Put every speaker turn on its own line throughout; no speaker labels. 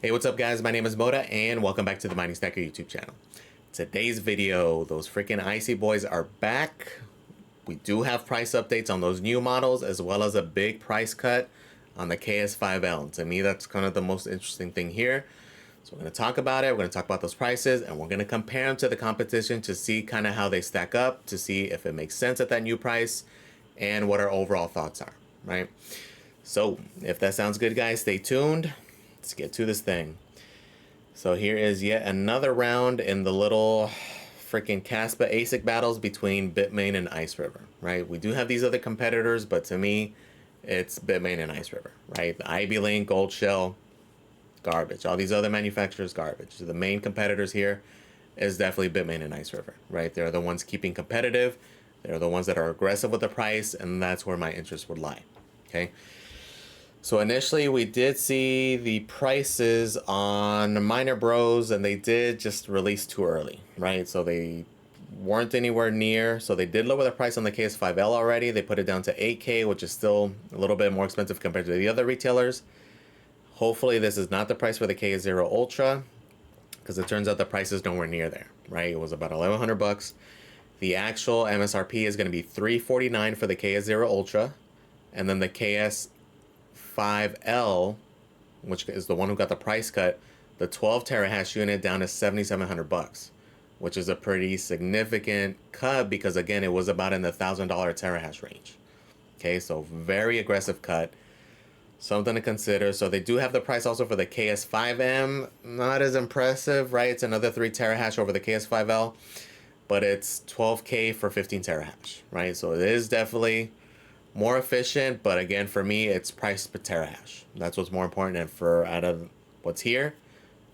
Hey, what's up guys? My name is Moda and welcome back to the Mining Stacker YouTube channel. Today's video, those freaking icy boys are back. We do have price updates on those new models as well as a big price cut on the KS5L. To me, that's kind of the most interesting thing here. So we're going to talk about it. We're going to talk about those prices and we're going to compare them to the competition to see kind of how they stack up, to see if it makes sense at that new price and what our overall thoughts are, right? So if that sounds good, guys, stay tuned. Let's get to this thing. So here is yet another round in the little freaking Kaspa ASIC battles between Bitmain and IceRiver, right? We do have these other competitors, but to me, it's Bitmain and IceRiver, right? The IB Link, goldshell, garbage. All these other manufacturers, garbage. So the main competitors here is definitely Bitmain and IceRiver, right? They're the ones keeping competitive. They're the ones that are aggressive with the price, and that's where my interest would lie, okay? So initially we did see the prices on Miner Bros and they did just release too early, right? So they weren't anywhere near. So they did lower the price on the KS5L already. They put it down to 8K, which is still a little bit more expensive compared to the other retailers. Hopefully this is not the price for the KS0 Ultra because it turns out the price is nowhere near there, right? It was about 1,100 bucks. The actual MSRP is going to be $349 for the KS0 Ultra, and then the KS5 L, which is the one who got the price cut, the 12 terahash unit down to 7,700 bucks, which is a pretty significant cut because again it was about in the $1,000 terahash range. Okay, so very aggressive cut, something to consider. So they do have the price also for the KS5M, not as impressive, right? It's another 3 terahash over the KS5L, but it's 12K for 15 terahash, right? So it is definitely more efficient, but again, for me, it's price per terahash. That's what's more important. And for out of what's here,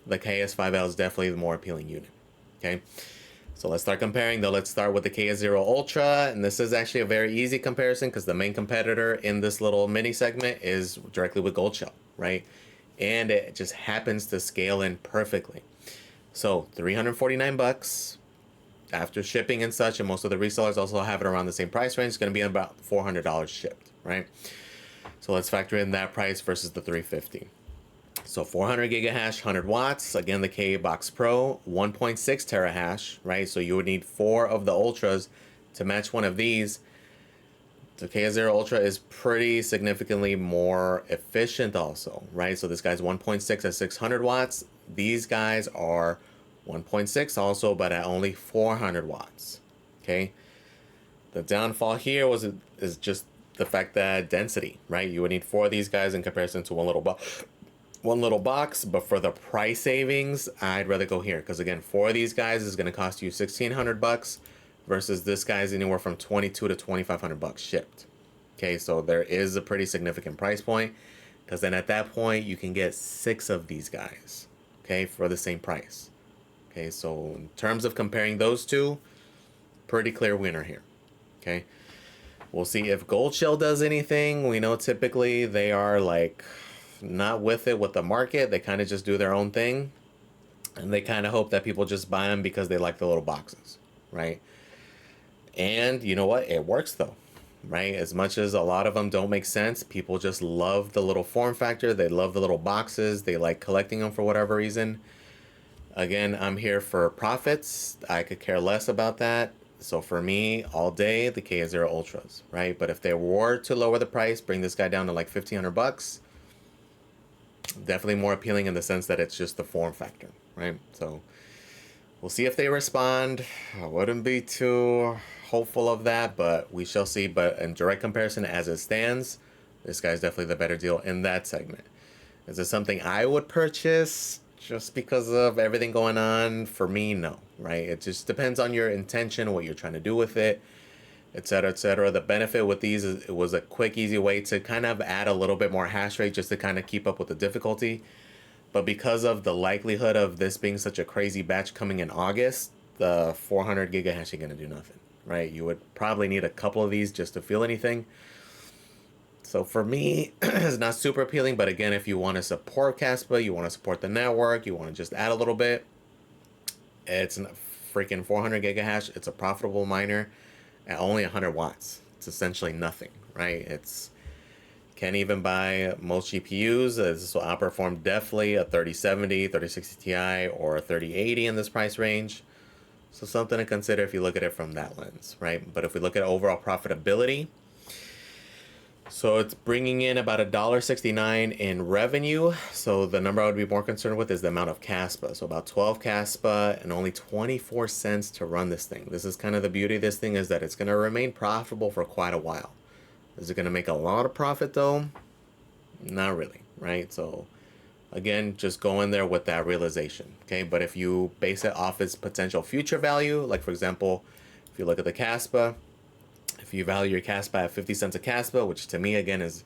the KS5L is definitely the more appealing unit. Okay, so let's start comparing though. Let's start with the KS0 Ultra, and this is actually a very easy comparison because the main competitor in this little mini segment is directly with goldshell, right? And it just happens to scale in perfectly. So 349 bucks after shipping and such, and most of the resellers also have it around the same price range. It's going to be about $400 shipped, right? So let's factor in that price versus the 350. So 400 gigahash, 100 watts. Again, the K Box Pro, 1.6 terahash, right? So you would need 4 of the Ultras to match one of these. The KS0 Ultra is pretty significantly more efficient also, right? So this guy's 1.6 at 600 watts. These guys are 1.6 also, but at only 400 watts. Okay. The downfall here is just the fact that density, right? You would need 4 of these guys in comparison to one little box. But for the price savings, I'd rather go here because again, 4 of these guys is going to cost you 1,600 bucks versus this guy's anywhere from 2,200 to 2,500 bucks shipped. Okay, so there is a pretty significant price point because then at that point you can get 6 of these guys, okay, for the same price. Okay, so in terms of comparing those two, pretty clear winner here. Okay, we'll see if goldshell does anything. We know typically they are like not with it with the market. They kind of just do their own thing, and they kind of hope that people just buy them because they like the little boxes, right? And you know what? It works though, right? As much as a lot of them don't make sense, people just love the little form factor. They love the little boxes. They like collecting them for whatever reason. Again, I'm here for profits. I could care less about that. So for me, all day, the KS0 Ultras, right? But if they were to lower the price, bring this guy down to like 1,500 bucks, definitely more appealing in the sense that it's just the form factor, right? So we'll see if they respond. I wouldn't be too hopeful of that, but we shall see. But in direct comparison as it stands, this guy's definitely the better deal in that segment. Is it something I would purchase just because of everything going on? For me, no, right? It just depends on your intention, what you're trying to do with it, etc., etc. The benefit with these is it was a quick, easy way to kind of add a little bit more hash rate just to kind of keep up with the difficulty. But because of the likelihood of this being such a crazy batch coming in August, the 400 gigahash ain't gonna do nothing, right? You would probably need a couple of these just to feel anything. So for me, it's not super appealing, but again, if you want to support Kaspa, you want to support the network, you want to just add a little bit, it's a freaking 400 gigahash. It's a profitable miner at only 100 watts. It's essentially nothing, right? It's Can't even buy most GPUs. This will outperform definitely a 3070, 3060 Ti, or a 3080 in this price range. So something to consider if you look at it from that lens, right? But if we look at overall profitability, so it's bringing in about $1.69 in revenue. So the number I would be more concerned with is the amount of Kaspa. So about 12 Kaspa and only 24 cents to run this thing. This is kind of the beauty of this thing, is that it's going to remain profitable for quite a while. Is it going to make a lot of profit though? Not really, right? So again, just go in there with that realization, okay? But if you base it off its potential future value, like for example, if you look at the Kaspa, if you value your Kaspa at 50 cents a Kaspa, which to me again is,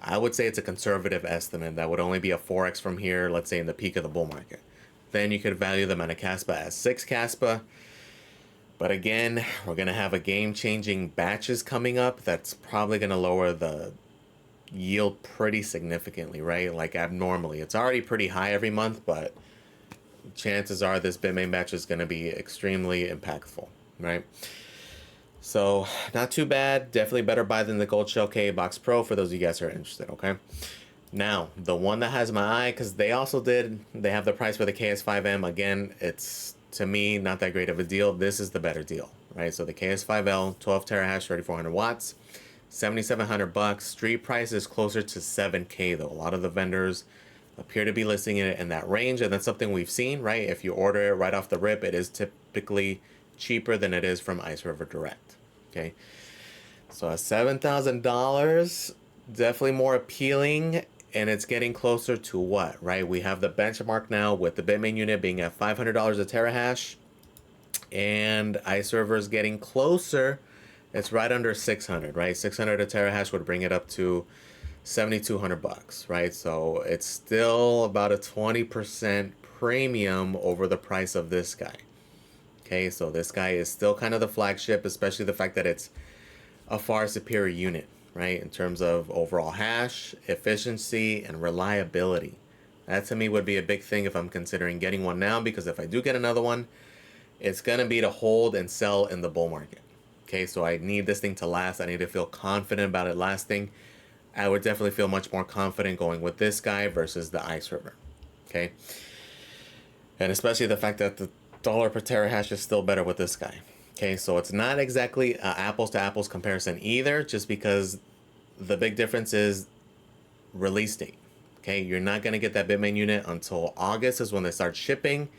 I would say it's a conservative estimate. That would only be a 4x from here, let's say in the peak of the bull market. Then you could value them at a Kaspa at 6 Kaspa. But again, we're going to have a game-changing batches coming up that's probably going to lower the yield pretty significantly, right? Like abnormally. It's already pretty high every month, but chances are this Bitmain batch is going to be extremely impactful, right? So not too bad. Definitely better buy than the goldshell K Box Pro for those of you guys who are interested, okay? Now, the one that has my eye, because they have the price for the KS5M. Again, it's, to me, not that great of a deal. This is the better deal, right? So the KS5 L, 12 terahash, 3400 watts, 7,700 bucks. Street price is closer to 7K though. A lot of the vendors appear to be listing it in that range, and that's something we've seen, right? If you order it right off the rip, it is typically cheaper than it is from IceRiver Direct, okay? So at $7,000, definitely more appealing, and it's getting closer to what, right? We have the benchmark now with the Bitmain unit being at $500 a terahash, and IceRiver is getting closer. It's right under 600, right? 600 a terahash would bring it up to 7,200 bucks, right? So it's still about a 20% premium over the price of this guy. Okay, so this guy is still kind of the flagship, especially the fact that it's a far superior unit, right? In terms of overall hash, efficiency, and reliability. That to me would be a big thing if I'm considering getting one now, because if I do get another one, it's going to be to hold and sell in the bull market. Okay, so I need this thing to last. I need to feel confident about it lasting. I would definitely feel much more confident going with this guy versus the IceRiver. Okay, and especially the fact that the dollar per terahash is still better with this guy. Okay, so it's not exactly apples to apples comparison either, just because the big difference is release date. Okay, you're not going to get that Bitmain unit until August is when they start shipping.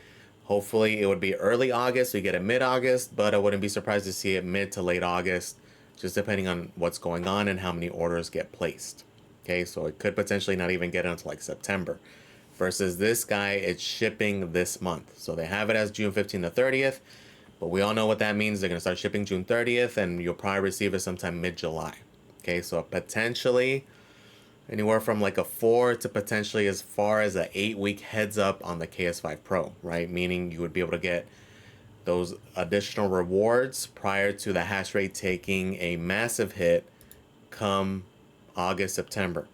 Hopefully it would be early August, so you get it mid-August, but I wouldn't be surprised to see it mid to late August, just depending on what's going on and how many orders get placed. Okay, so it could potentially not even get it until like September. Versus this guy, it's shipping this month. So they have it as June 15th to 30th, but we all know what that means. They're going to start shipping June 30th, and you'll probably receive it sometime mid-July. Okay, so potentially anywhere from like a 4 to potentially as far as an 8-week heads up on the KS5 Pro, right? Meaning you would be able to get those additional rewards prior to the hash rate taking a massive hit come August, September.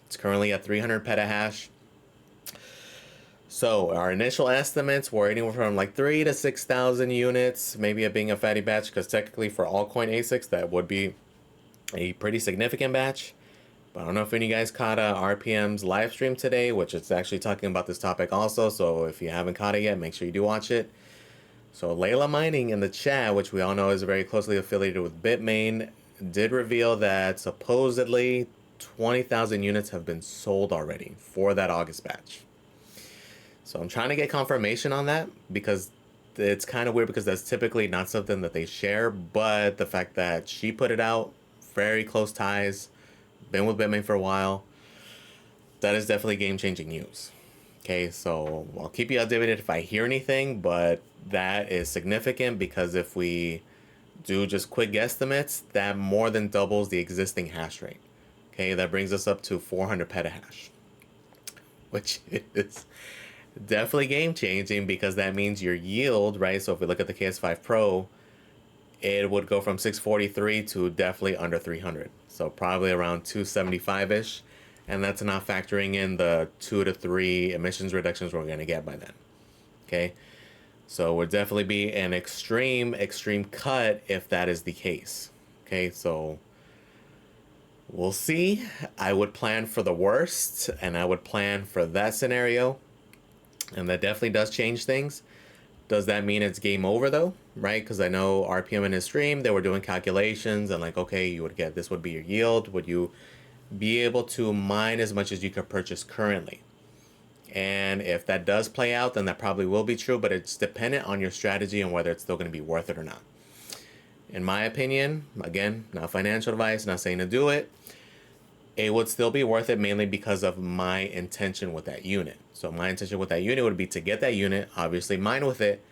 It's currently at 300 petahash. So our initial estimates were anywhere from like 3,000 to 6,000 units, maybe it being a fatty batch, because technically for altcoin ASICs, that would be a pretty significant batch. But I don't know if any of you guys caught RPM's live stream today, which is actually talking about this topic also. So if you haven't caught it yet, make sure you do watch it. So Layla Mining in the chat, which we all know is very closely affiliated with Bitmain, did reveal that supposedly 20,000 units have been sold already for that August batch. So I'm trying to get confirmation on that, because it's kind of weird, because that's typically not something that they share. But the fact that she put it out, very close ties, been with Bitmain for a while, that is definitely game-changing news. Okay, so I'll keep you updated if I hear anything, but that is significant, because if we do just quick guesstimates, that more than doubles the existing hash rate. Okay, that brings us up to 400 petahash, which is definitely game-changing, because that means your yield, right? So if we look at the KS5 Pro, it would go from 643 to definitely under 300. So probably around 275-ish. And that's not factoring in the 2 to 3 emissions reductions we're going to get by then. Okay. So it would definitely be an extreme cut if that is the case. Okay. So We'll see. I would plan for the worst, and I would plan for that scenario, and that definitely does change things. Does that mean it's game over though? Right? Because I know RPM in his stream, they were doing calculations and like, okay, you would get, this would be your yield. Would you be able to mine as much as you could purchase currently? And if that does play out, then that probably will be true, but it's dependent on your strategy and whether it's still going to be worth it or not. In my opinion, again, not financial advice, not saying to do it, it would still be worth it mainly because of my intention with that unit. So my intention with that unit would be to get that unit, obviously mine with it,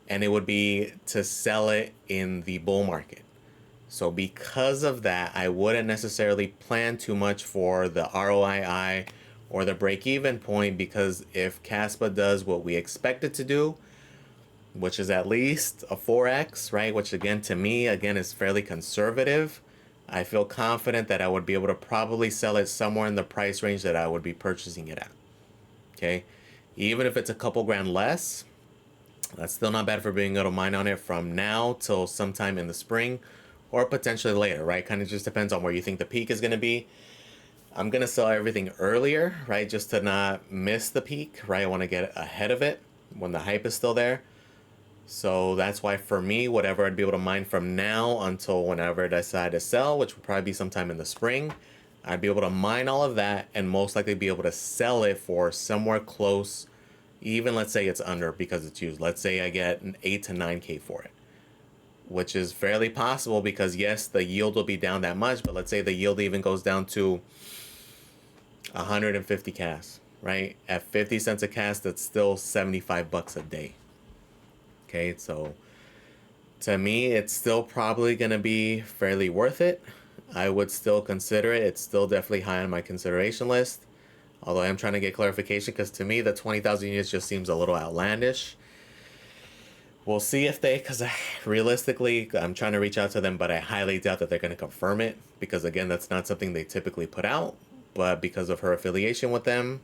and it would be to sell it in the bull market. So because of that, I wouldn't necessarily plan too much for the ROII or the break-even point, because if Kaspa does what we expect it to do, which is at least a 4x, right? Which again, to me, again, is fairly conservative. I feel confident that I would be able to probably sell it somewhere in the price range that I would be purchasing it at. Okay. Even if it's a couple grand less, that's still not bad for being able to mine on it from now till sometime in the spring or potentially later, right? Kind of just depends on where you think the peak is going to be. I'm going to sell everything earlier, right? Just to not miss the peak, right? I want to get ahead of it when the hype is still there. So that's why for me, whatever I'd be able to mine from now until whenever I decide to sell, which would probably be sometime in the spring, I'd be able to mine all of that and most likely be able to sell it for somewhere close, even let's say it's under because it's used. Let's say I get an 8 to 9K for it, which is fairly possible because yes, the yield will be down that much, but let's say the yield even goes down to 150 KAS, right? At 50 cents a KAS, that's still 75 bucks a day. Okay, so to me, it's still probably going to be fairly worth it. I would still consider it. It's still definitely high on my consideration list. Although I am trying to get clarification because to me, the 20,000 units just seems a little outlandish. We'll see if they, because realistically, I'm trying to reach out to them, but I highly doubt that they're going to confirm it. Because again, that's not something they typically put out. But because of her affiliation with them,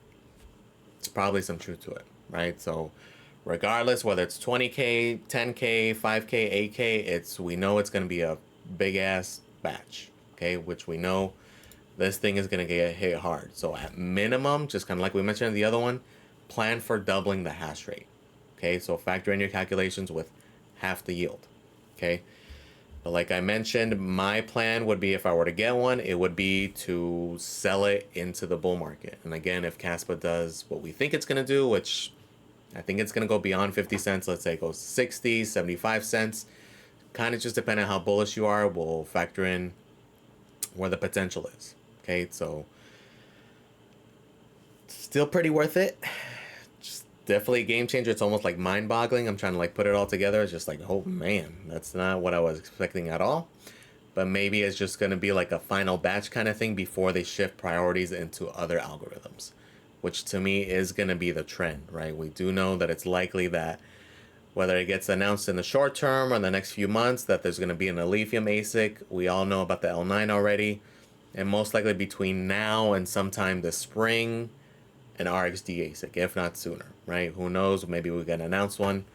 it's probably some truth to it, right? So regardless, whether it's 20K, 10K, 5K, 8K, we know it's going to be a big ass batch, okay? Which we know this thing is going to get hit hard. So at minimum, just kind of like we mentioned in the other one, plan for doubling the hash rate, okay? So factor in your calculations with half the yield, okay? But like I mentioned, my plan would be if I were to get one, it would be to sell it into the bull market. And again, if Kaspa does what we think it's going to do, which I think it's going to go beyond 50 cents. Let's say it goes 60, 75 cents. Kind of just depending on how bullish you are, we'll factor in where the potential is. Okay, so still pretty worth it. Just definitely a game changer. It's almost like mind-boggling. I'm trying to like put it all together. It's just like, oh man, that's not what I was expecting at all. But maybe it's just going to be like a final batch kind of thing before they shift priorities into other algorithms, which to me is going to be the trend, right? We do know that it's likely that whether it gets announced in the short term or in the next few months that there's going to be an lithium ASIC. We all know about the L9 already. And most likely between now and sometime this spring, an RXD ASIC, if not sooner, right? Who knows? Maybe we can announce one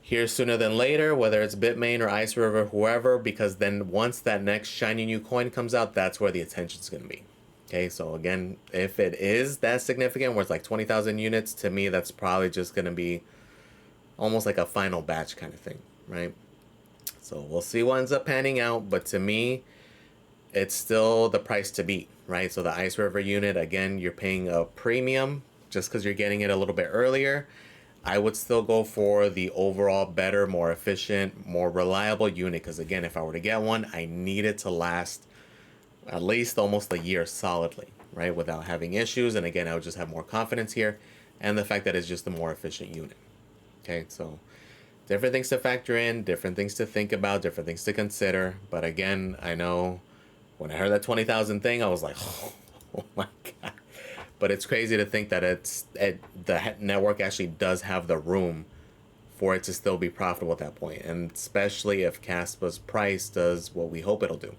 here sooner than later, whether it's Bitmain or IceRiver, whoever, because then once that next shiny new coin comes out, that's where the attention's going to be. Okay, so again, if it is that significant, where it's like 20,000 units, to me, that's probably just going to be almost like a final batch kind of thing, right? So we'll see what ends up panning out, but to me, it's still the price to beat, right? So the IceRiver unit, again, you're paying a premium just because you're getting it a little bit earlier. I would still go for the overall better, more efficient, more reliable unit, because again, if I were to get one, I need it to last at least almost a year solidly, right? Without having issues. And again, I would just have more confidence here. And the fact that it's just a more efficient unit. Okay, so different things to factor in, different things to think about, different things to consider. But again, I know when I heard that 20,000 thing, I was like, oh my God. But it's crazy to think that the network actually does have the room for it to still be profitable at that point. And especially if Kaspa's price does what we hope it'll do.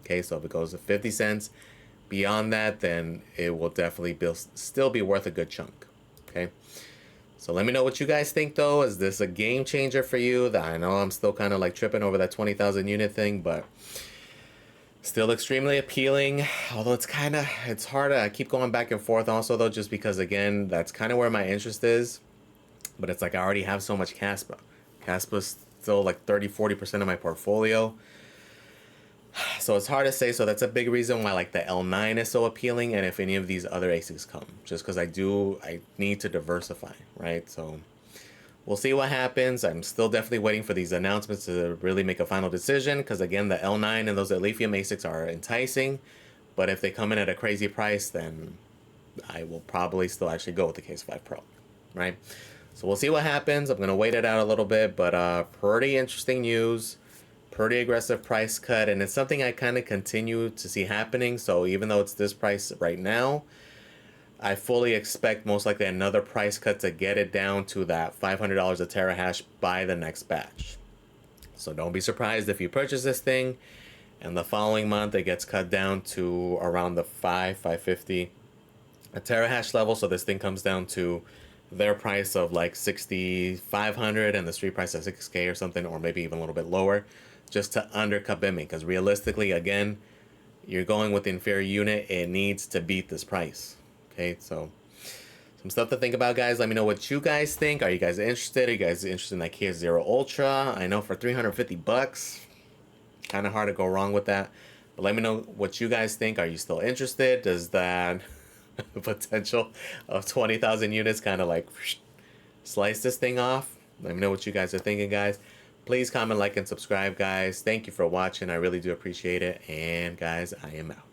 Okay, so if it goes to 50 cents, beyond that, then it will definitely still be worth a good chunk. Okay, so let me know what you guys think though. Is this a game changer for you? I know I'm still kind of like tripping over that 20,000 unit thing, but Still extremely appealing, although it's hard. I keep going back and forth also though, just because again, that's kind of where my interest is. But it's like I already have so much Kaspa. Kaspa's still like 30-40% of my portfolio. So it's hard to say. So that's a big reason why like the L9 is so appealing, and if any of these other ASICs come, just because I need to diversify, right? So we'll see what happens. I'm still definitely waiting for these announcements to really make a final decision, because again, the L9 and those lithium ASICs are enticing, but if they come in at a crazy price, then I will probably still actually go with the KS5 Pro, right? So we'll see what happens. I'm gonna wait it out a little bit, but pretty interesting news. Pretty aggressive price cut, and it's something I kind of continue to see happening. So even though it's this price right now, I fully expect most likely another price cut to get it down to that $500 a terahash by the next batch. So don't be surprised if you purchase this thing and the following month it gets cut down to around the 550 a terahash level. So this thing comes down to their price of like 6,500 and the street price of 6K or something, or maybe even a little bit lower, just to undercut Bitmain. Because realistically, again, you're going with the inferior unit, it needs to beat this price. Okay, so some stuff to think about, guys. Let me know what you guys think. Are you guys interested? Are you guys interested in that KS0 Ultra? I know for 350 bucks, kind of hard to go wrong with that. But let me know what you guys think. Are you still interested? Does that potential of 20,000 units kind of like slice this thing off? Let me know what you guys are thinking, guys. Please comment, like, and subscribe, guys. Thank you for watching. I really do appreciate it. And guys, I am out.